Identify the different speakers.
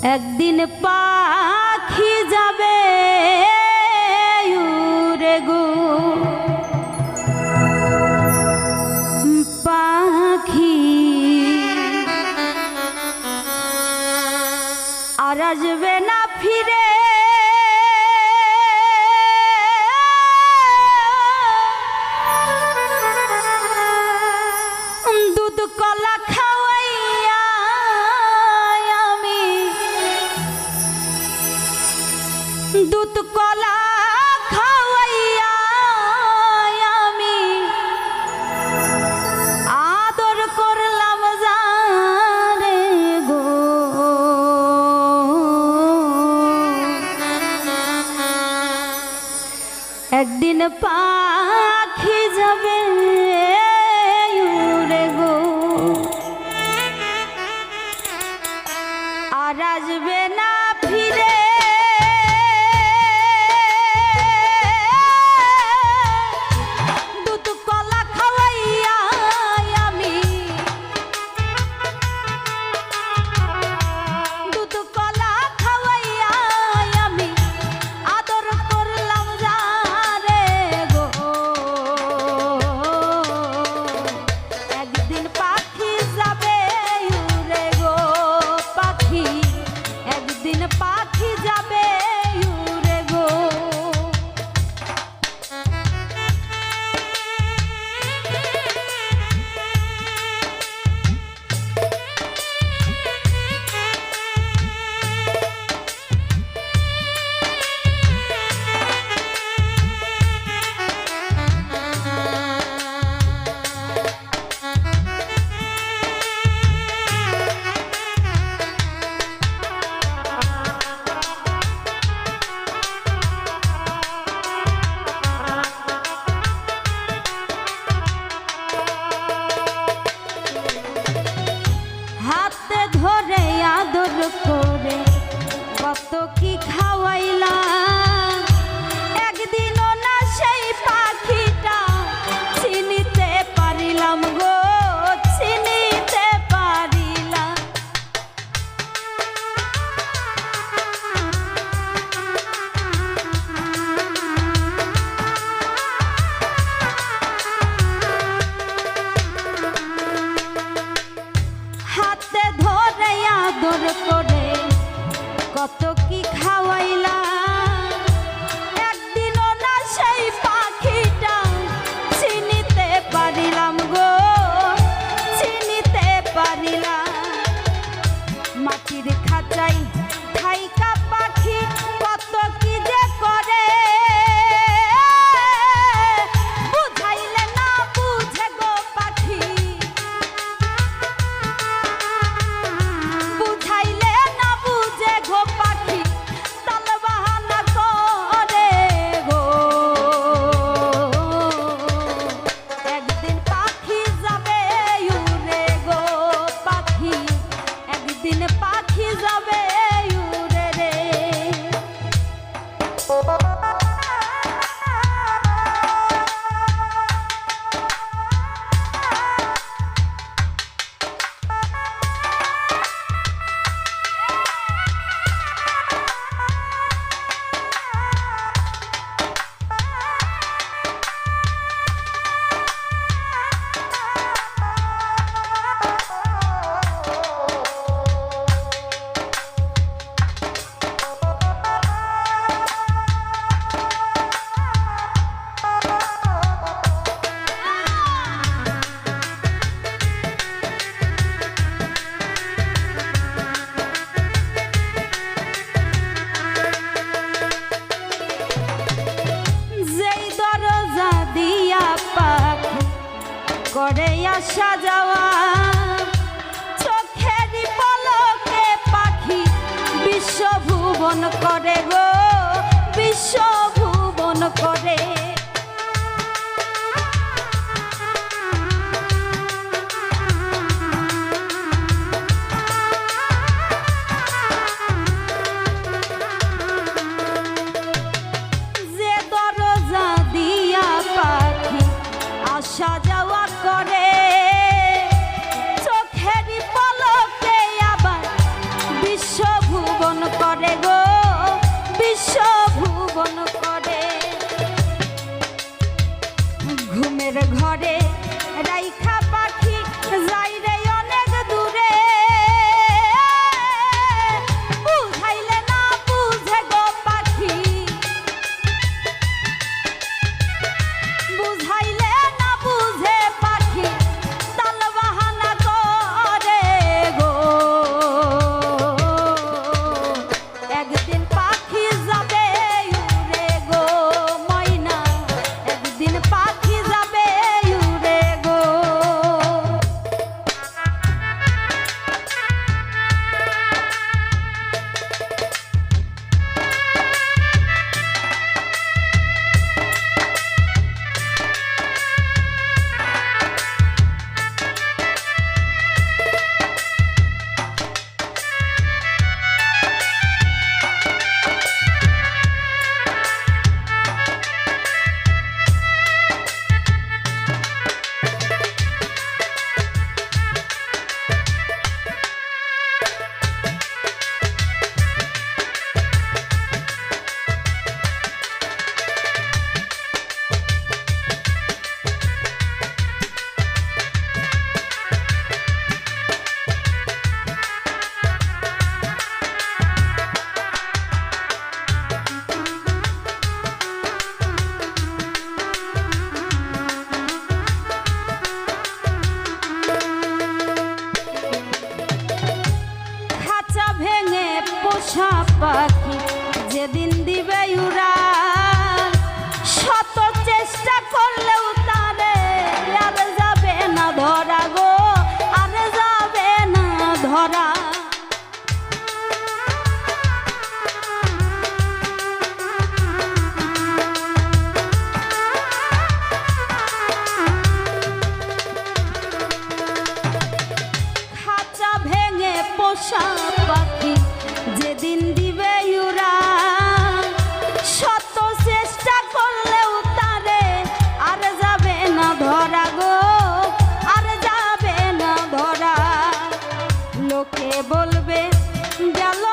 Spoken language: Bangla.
Speaker 1: একদিন পাখি যাবে উড়ে গো পাখি আর আসবে না ফিরে দুধ কলা খাওয়াইয়া আমি দুধ কলা খাওয়াইয়া আমি আদর করলাম জানে গো একদিন পাখি যাবে উড়ে গো আর আসবে না ফিরে দুধ কলা খাওয়াইয়া আমি দুধ কলা খাওয়াইয়া আমি আদর করলাম জারে গো একদিন পাখি যাবে উড়ে গো পাখি একদিন পাখি যাবে উড়ে গো হাতে ধরে আদর করে কত কি খাওয়াইলা একদিনও না সেই পাখিটা চিনিতে পারিলাম গো চিনিতে পারিলাম হাতে ধরে আদর করে কত কি খাওয়াইলা একদিনও না সেই পাখিটা চিনিতে পারিলাম গো চিনিতে পারিলাম মাটির খাঁচাই থাইকা পাখি কত কি যে করে বুঝাইলে না বুঝে গো পাখি বুঝাইলে না বুঝে গো পাখি তাল বাহানা করে গো একদিন পাখি যাবে উড়ে গো পাখি একদিন পাখি যাবে উড়ে রে যেই দরজা দিয়া পাখি করে আসা যাওয়া চোখেরই পলকে পাখি বিশ্বভুবন করে গো বিশ্বভুবন করে যে দরজা দিয়া পাখি আসা যাওয়া করে চোখেরই পলকে আবার বিশ্বভুবন পোষা পাখি যেদিন দিবে উড়ান, শত চেষ্টা করলেও তারে আর যাবে না ধরা গো, আর যাবে না ধরা। খাঁচা ভেঙে পোষা পাখি যেদিন দিবে উড়ান, শত চেষ্টা করলেও তারে আর যাবে না ধরা গো, আর যাবে না ধরা। লোকে বলবে গেল